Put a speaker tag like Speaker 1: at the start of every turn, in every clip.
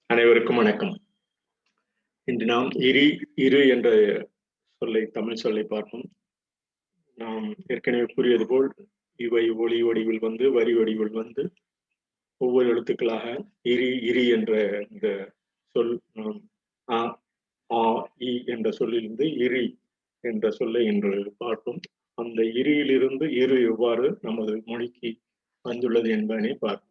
Speaker 1: அனைவருக்கும் வணக்கம். இன்று நாம் இரு என்ற தமிழ் சொல்லை பார்ப்போம். நாம் ஏற்கனவே கூறியது போல் இவை ஒளி வடிவில் வந்து வரி வடிவில் வந்து ஒவ்வொரு எழுத்துக்களாக இரி என்ற இந்த சொல் நாம் அ ஆ இ என்ற சொல்லிலிருந்து இரி என்ற சொல்லை இன்று பார்ப்போம். அந்த இரியிலிருந்து இரு எவ்வாறு நமது மொழிக்கு வந்துள்ளது என்பதனை பார்ப்போம்.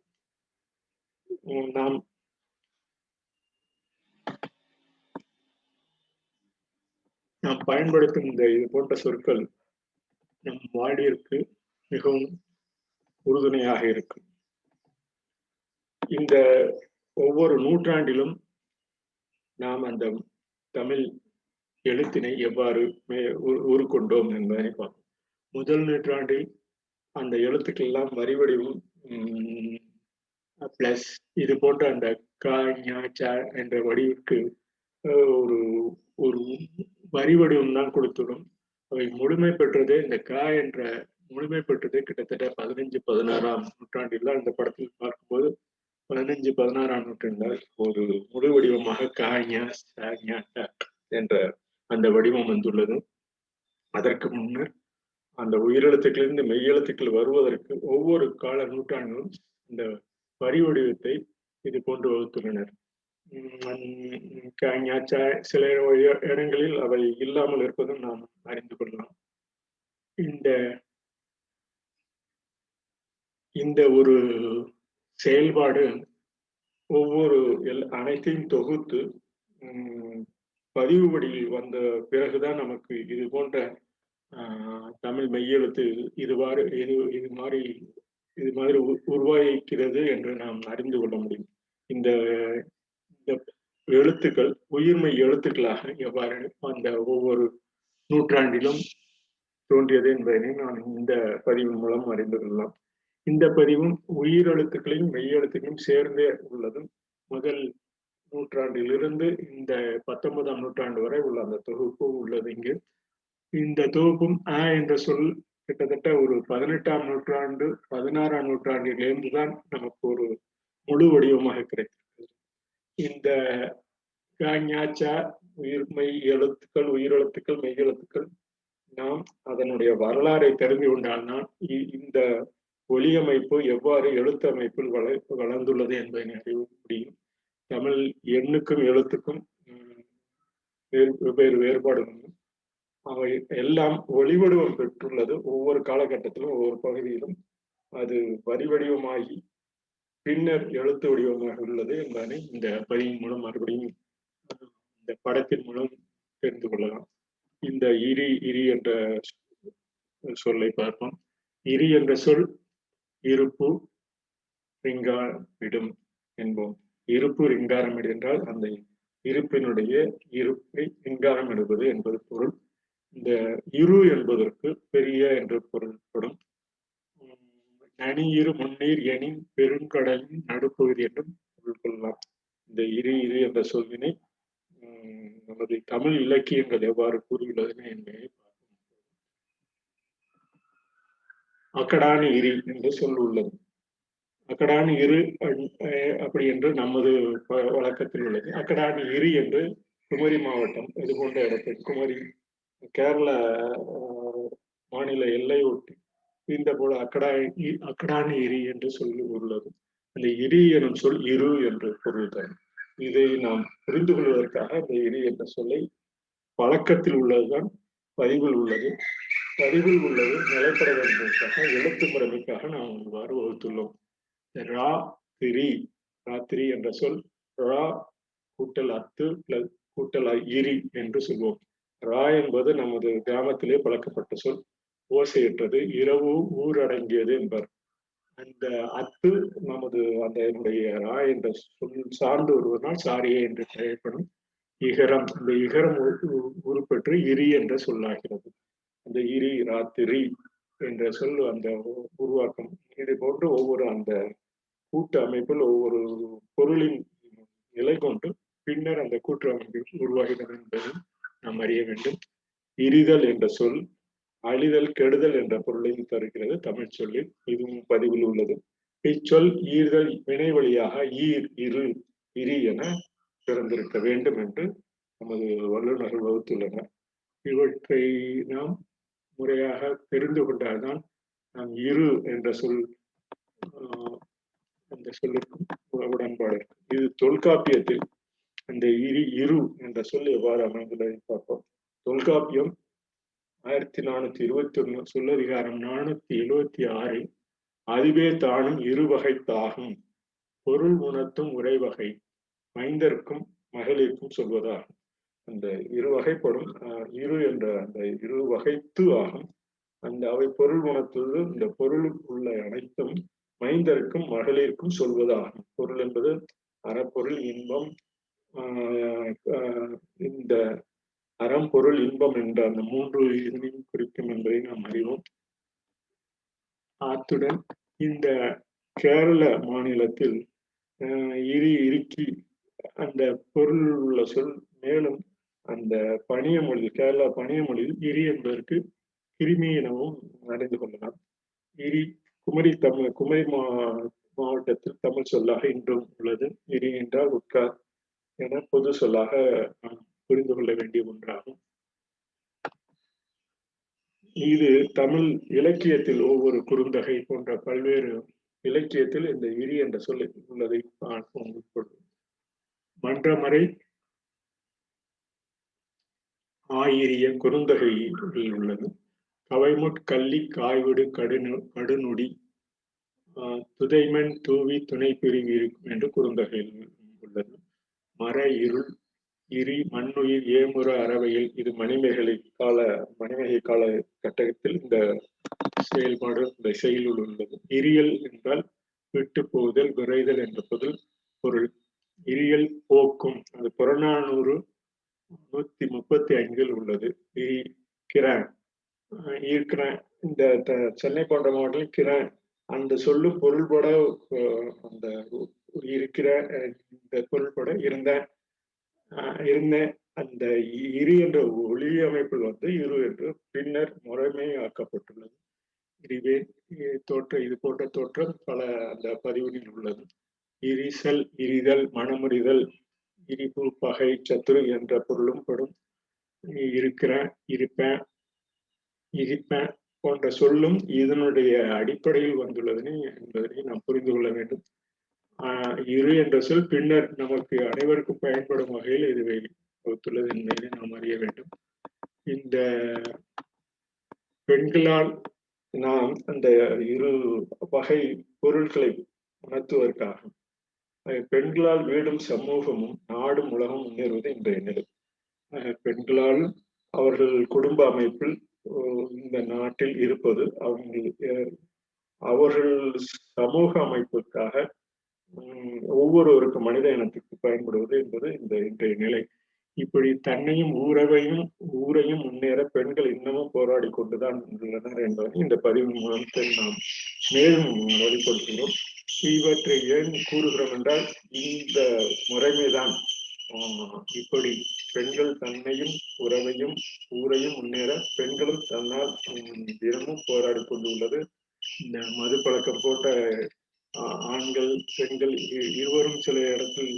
Speaker 1: நாம் பயன்படுத்தும் இந்த இது போன்ற சொற்கள் நம் வாழ்விற்கு மிகவும் உறுதுணையாக இருக்கும். இந்த ஒவ்வொரு நூற்றாண்டிலும் நாம் அந்த தமிழ் எழுத்தினை எவ்வாறு உருக்கொண்டோம் என்பதனை பார்ப்போம். முதல் நூற்றாண்டில் அந்த எழுத்துக்கள் எல்லாம் வரி வடிவம் பிளஸ் இது போன்ற அந்த க ஞ ச என்ற வடிவுக்கு ஒரு ஒரு வரி வடிவம் தான் கொடுத்துடும். அவை முழுமை பெற்றதே இந்த க என்ற முழுமை பெற்றதே கிட்டத்தட்ட 15-16ஆம் நூற்றாண்டில் அந்த படத்தில் பார்க்கும்போது 15-16ஆம் நூற்றாண்டில் ஒரு முழு வடிவமாக க ஞ ச ஞ ட என்ற அந்த வடிவம் வந்துள்ளது. அதற்கு முன்னர் அந்த உயிரெழுத்துக்களிலிருந்து மெய்யெழுத்துக்கள் வருவதற்கு ஒவ்வொரு கால நூற்றாண்டிலும் இந்த வரி வடிவத்தை இது போன்று வகுத்துள்ளனர். சில இடங்களில் அவை இல்லாமல் இருப்பதும் நாம் அறிந்து கொள்ளலாம். இந்த ஒரு செயல்பாடு ஒவ்வொரு அனைத்தையும் தொகுத்து பதிவு வடிவில் வந்த பிறகுதான் நமக்கு இது போன்ற தமிழ் மெய்யெழுத்து இது மாதிரி உருவாகிறது என்று நாம் அறிந்து கொள்ள முடியும். இந்த எழுத்துக்கள் உயிர்மை எழுத்துக்களாக எவ்வாறு அந்த ஒவ்வொரு நூற்றாண்டிலும் தோன்றியது என்பதனை நான் இந்த பதிவின் மூலம் அறிந்து கொள்ளலாம். இந்த பதிவும் உயிரெழுத்துக்களையும் மெய்யெழுத்துக்களையும் சேர்ந்தே உள்ளதும் முதல் நூற்றாண்டிலிருந்து இந்த 19ஆம் நூற்றாண்டு வரை உள்ள அந்த தொகுப்பு உள்ளது. இங்கு இந்த தொகுப்பும் அ என்ற சொல் கிட்டத்தட்ட ஒரு 18ஆம் நூற்றாண்டு 16ஆம் நூற்றாண்டிலிருந்து தான் நமக்கு ஒரு முழு வடிவமாக கிடைத்திருக்கிறது. இந்த உயிரெழுத்துக்கள் மெய்யெழுத்துக்கள் நாம் அதனுடைய வரலாறை தெரிந்து கொண்டால்தான் இந்த ஒலியமைப்பு எவ்வாறு எழுத்து அமைப்பில் வளர்ந்துள்ளது என்பதை அறிய முடியும். தமிழ் எண்ணுக்கும் எழுத்துக்கும் வெவ்வேறு வேறுபாடுகளும் அவை எல்லாம் ஒளிவடிவம் பெற்றுள்ளது. ஒவ்வொரு காலகட்டத்திலும் ஒவ்வொரு பகுதியிலும் அது வரி வடிவமாகி பின்னர் எழுத்து வடிவமாக உள்ளது என்பதனை இந்த பதிவின் மூலம் மறுபடியும் இந்த படத்தின் மூலம் தெரிந்து கொள்ளலாம். இந்த இரி என்ற சொல்லை பார்ப்போம். இரி என்ற சொல் இருப்பு ரிங்காரமிடும் என்போம். இருப்பு ரிங்காரமிடு என்றால் அந்த இருப்பினுடைய இருப்பை ரிங்காரம் இடுவது என்பது பொருள். இந்த இரு என்பதற்கு பெரிய என்று பொருள்படும். நனியிரு முன்னீர் எனின் பெருங்கடலின் நடுப்பகுதி என்றும் பொருள் கொள்ளலாம். இந்த இரு என்ற சொல்வினை நமது தமிழ் இலக்கியங்கள் எவ்வாறு கூறியுள்ளது என்பதை பார்ப்போம். அக்கடான இரி என்று சொல் உள்ளது. அக்கடான இரு அப்படி என்று நமது வழக்கத்தில் உள்ளது. அக்கடான இரி என்று குமரி மாவட்டம் இது போன்ற இடத்தில் குமரி கேரள மாநில எல்லை ஒட்டி இந்த போல அக்கடான இரி என்று சொல்லி உள்ளது. அந்த இரி எனும் சொல் இரு என்று பொருள் தரும். இதை நாம் புரிந்து கொள்வதற்காக இந்த இரி என்ற சொல்லை பழக்கத்தில் உள்ளதுதான் பதிவில் உள்ளது. பதிவில் உள்ளது நிலைப்பட வேண்டியதற்காக எழுத்து முறைமைக்காக நாம் இவ்வாறு வகுத்துள்ளோம். ராத்திரி என்ற சொல் ரா கூட்டல் அத்து பிளஸ் கூட்டல் இரி என்று சொல்வோம். ரா என்பது நமது கிராமத்திலே பழக்கப்பட்ட சொல். ஓசையற்றது, இரவு ஊரடங்கியது என்பர். அந்த அத்து நமது அந்த என்னுடைய ரா என்ற சொல் சார்ந்து வருவதனால் சாரியே என்று பெயர்ப்படும். இகரம், அந்த இகரம் உருப்பெற்று இரி என்ற சொல்லாகிறது. அந்த இரி ராத்திரி என்ற சொல் அந்த உருவாக்கம். இது போன்று ஒவ்வொரு அந்த கூட்டு அமைப்பில் ஒவ்வொரு பொருளின் நிலை கொண்டு பின்னர் அந்த கூட்டு அமைப்பில் உருவாகிறது என்பதை நாம் அறிய வேண்டும். இரிதல் என்ற சொல் அழிதல் கெடுதல் என்ற பொருளையும் தருகிறது தமிழ் சொல்லில். இதுவும் பதிவில் உள்ளது. இச்சொல் ஈர்தல் வினை வழியாக இரு என பிறந்திருக்க வேண்டும் என்று நமது வல்லுநர்கள் வகுத்துள்ளனர். இவற்றை நாம் முறையாக தெரிந்து கொண்டால்தான் நாம் இரு என்ற சொல் அந்த சொல்லுக்கும் உடன்பாடு இருக்கும். இது தொல்காப்பியத்தில் அந்த இரு என்ற சொல் எவ்வாறு அமைந்துள்ளதை பார்ப்போம். தொல்காப்பியம் 1421 சொல்லதிகாரம் 476 அதுவே தானும் இருவகைத்தாகும் பொருள் உணர்த்தும் உரைவகை மைந்தர்க்கும் மகளிர்க்கும் சொல்வதாகும். அந்த இருவகைப்படும் இரு என்ற அந்த இரு வகைத்து ஆகும். அந்த அவை பொருள் உணர்த்துவது இந்த பொருளுக்கு உள்ள அனைத்தும் மைந்தருக்கும் மகளிருக்கும் சொல்வதாகும். பொருள் என்பது அறப்பொருள் இன்பம், இந்த அறம் பொருள் இன்பம் என்ற அந்த 3 இதனையும் குறிக்கும் என்பதை நாம் அறிவோம். அத்துடன் இந்த கேரள மாநிலத்தில் இறுக்கி அந்த பொருள் உள்ள சொல் மேலும் அந்த பணிய மொழி கேரளா பணிய மொழியில் இரி என்பதற்கு கிருமி எனவும் அறிந்து கொள்ளலாம். இரி குமரி மாவட்டத்தில் தமிழ் சொல்லாக இன்றும் உள்ளது. இரி என்றால் உட்கார் என பொது சொல்லாக நாம் புரிந்து கொள்ள வேண்டிய ஒன்றாகும். இது தமிழ் இலக்கியத்தில் ஒவ்வொரு குறுந்தகை போன்ற பல்வேறு இலக்கியத்தில் இந்த இரி என்ற சொல் உள்ளதை பார்ப்போம். மன்றமறை ஆயிரிய குறுந்தகையில் உள்ளது. கவைமுட் கள்ளி காய்விடு கடுநொடி துதைமண் தூவி துணை பிரிவு இருக்கும் என்று குறுந்தகையில் உள்ளது. மர இருள் இரி மண்ணுயிர் ஏமுற அறவையில் இது மணிமேகலை கால கட்டத்தில் இந்த செயல்பாடு இந்த செயலுள் உள்ளது. இரியல் என்றால் விட்டு போதல் விரைதல் என்ற பொருள். இரியல் போக்கும் அது புறநானூறு 135 உள்ளது. இந்த சென்னை போன்ற மாவட்டத்தில் கிரான் அந்த சொல்லும் பொருள்பட அந்த இருக்கிற இந்த பொருள்பட இருந்த அந்த இரு என்ற ஒளி அமைப்பில் இரு என்று பின்னர் முறைமையாக்கப்பட்டுள்ளது. இதுவே இது போன்ற தோற்றம் பல அந்த பதிவுகளில் உள்ளது. இரிசல் இரிதல் மனமுறிதல் இரிப்பு பகை சத்துரு என்ற பொருளும் படும். இருக்கிறேன் இருப்பேன் இருப்பேன் போன்ற சொல்லும் இதனுடைய அடிப்படையில் வந்துள்ளது என்பதனை நாம் புரிந்து கொள்ள வேண்டும். இரு என்ற சொல் பின்னர் நமக்கு அனைவருக்கும் பயன்படும் வகையில் இதுவை வகுத்துள்ளது என்பதை நாம் அறிய வேண்டும். இந்த பெண்களால் நாம் அந்த இரு வகை பொருட்களை உணர்த்துவதற்காக பெண்களால் வீடும் சமூகமும் நாடும் உலகம் முன்னேறுவது இன்றைய நிலை. பெண்களால் அவர்கள் குடும்ப அமைப்பில் இந்த நாட்டில் இருப்பது அவர்கள் சமூக அமைப்புக்காக ஒவ்வொருவருக்கும் மனித இனத்துக்கு பயன்படுவது என்பது இந்த இன்றைய நிலை. இப்படி தன்னையும் ஊரையும் முன்னேற பெண்கள் இன்னமும் போராடி கொண்டுதான் உள்ளனர் என்பதை இந்த பதிவு மூலம் நாம் மேலும் வெளிப்படுத்துகிறோம். இவற்றை ஏன் கூறுகிறோம் என்றால் இந்த முறைமைதான் இப்படி பெண்கள் தன்னையும் உறவையும் ஊரையும் முன்னேற பெண்களும் தன்னால் தினமும் போராடி கொண்டுள்ளது. இந்த மது பழக்கம் போட்ட ஆண்கள் பெண்கள் இருவரும் சில இடத்தில்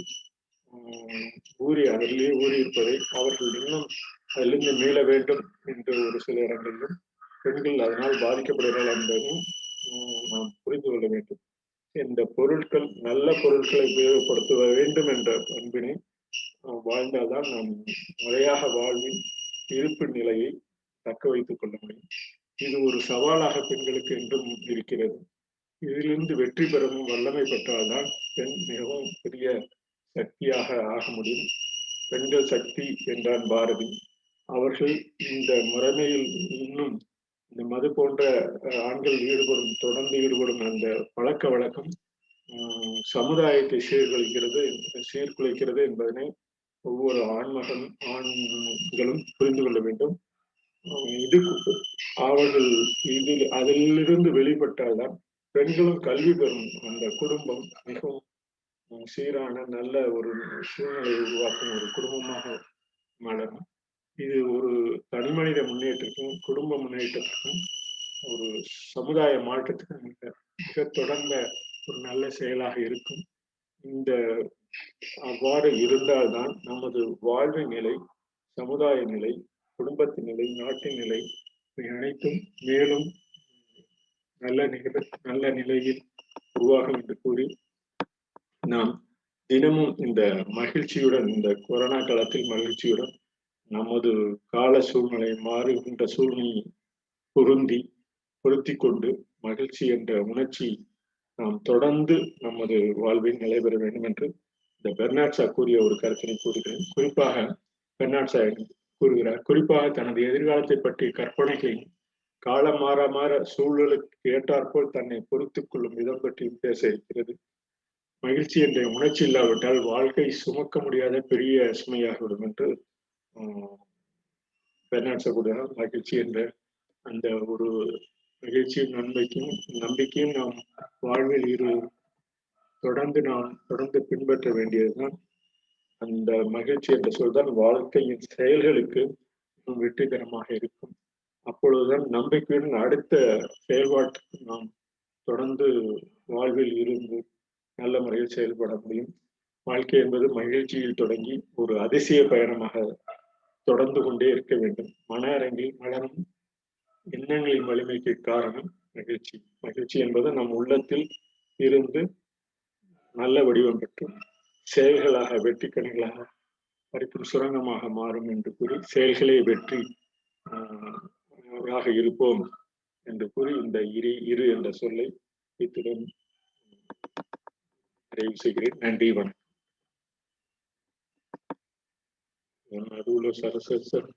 Speaker 1: அதிலேயே ஊறி இருப்பதை அவர்கள் இன்னும் அதிலிருந்து மீள வேண்டும் என்று ஒரு சில இடங்களிலும் பெண்கள் அதனால் பாதிக்கப்படுகிறார்கள் என்பதையும் நாம் புரிந்து கொள்ள வேண்டும். இந்த பொருட்கள் நல்ல பொருட்களை உபயோகப்படுத்த வேண்டும் என்ற பண்பினை வாழ்ந்தால்தான் நாம் முறையாக வாழ்வின் இருப்பு நிலையை தக்க வைத்துக் கொள்ள முடியும். இது ஒரு சவாலாக பெண்களுக்கு என்றும் இருக்கிறது. இதிலிருந்து வெற்றி பெறவும் வல்லமை பெற்றால்தான் பெண் மிகவும் பெரிய சக்தியாக ஆக முடியும். பெண்கள் சக்தி என்றான் பாரதி. அவர்கள் இந்த முறைமையில் இன்னும் இந்த மது போன்ற ஆண்கள் தொடர்ந்து ஈடுபடும் அந்த பழக்க வழக்கம் சமுதாயத்தை சீர்குலைக்கிறது என்பதனை ஒவ்வொரு ஆண்களும் புரிந்து கொள்ள வேண்டும். அவர்கள் அதிலிருந்து வெளிப்பட்டால்தான் பெண்களும் கல்வி பெறும் அந்த குடும்பம் மிகவும் சீரான நல்ல ஒரு சூழ்நிலையை உருவாக்கும் ஒரு குடும்பமாக மலரும். இது ஒரு தனிமனித முன்னேற்றத்திற்கும் குடும்ப முன்னேற்றத்திற்கும் ஒரு சமுதாய மாற்றத்துக்கும் மிக தொடர்ந்த ஒரு நல்ல செயலாக இருக்கும். இந்த அவ்வாறு இருந்தால்தான் நமது வாழ்வு நிலை, சமுதாய நிலை, குடும்பத்தின் நிலை, நாட்டின் நிலை இவை அனைத்தும் மேலும் நல்ல நிலையில் உருவாகும் என்று கூறி நாம் தினமும் இந்த மகிழ்ச்சியுடன், இந்த கொரோனா காலத்தில் மகிழ்ச்சியுடன் நமது கால சூழ்நிலை மாறுகின்ற சூழ்நிலை பொருத்தி கொண்டு மகிழ்ச்சி என்ற உணர்ச்சி நாம் தொடர்ந்து நமது வாழ்வில் நிலைபெற வேண்டும் என்று இந்த பெர்னாட் ஷா கூறிய ஒரு கருத்தினை கூறுகிறேன். குறிப்பாக பெர்னாட் ஷா கூறுகிறார், குறிப்பாக தனது எதிர்காலத்தை பற்றிய கற்பனைகளையும் காலம் மாற சூழலுக்கு ஏற்றாற்போல் தன்னை பொறுத்துக் கொள்ளும் விதம் பற்றியும் பேச இருக்கிறது. மகிழ்ச்சி என்ற உணர்ச்சி இல்லாவிட்டால் வாழ்க்கை சுமக்க முடியாத பெரிய சுமையாகிவிடும் என்று பெர்னாட் ஷா கூறுகிறார். மகிழ்ச்சி என்ற அந்த ஒரு மகிழ்ச்சியும் நம்பிக்கையும் நாம் வாழ்வில் தொடர்ந்து பின்பற்ற வேண்டியதுதான். அந்த மகிழ்ச்சி என்ற சொல்தான் வாழ்க்கையின் செயல்களுக்கு வெற்றிகரமாக இருக்கும். அப்பொழுதுதான் நம்பிக்கையுடன் அடுத்த செயல்பாட்டுக்கு நாம் தொடர்ந்து வாழ்வில் இருந்து நல்ல முறையில் செயல்பட முடியும். வாழ்க்கை என்பது மகிழ்ச்சியில் தொடங்கி ஒரு அதிசய பயணமாக தொடர்ந்து கொண்டே இருக்க வேண்டும். மன அரங்கில் மலரும் எண்ணங்களின் வலிமைக்கு காரணம் மகிழ்ச்சி. மகிழ்ச்சி என்பது நம் உள்ளத்தில் இருந்து நல்ல வடிவம் பெற்று செயல்களாக வெற்றிக்கணிகளாக பறிக்கும் சுரங்கமாக மாறும் என்று கூறி செயல்களே வெற்றி இருப்போம் என்று கூறி இந்த இரு என்ற சொல்லை இத்துடன் நிறைவு செய்கிறேன். நன்றி, வணக்கம். நடுவுல சரசர்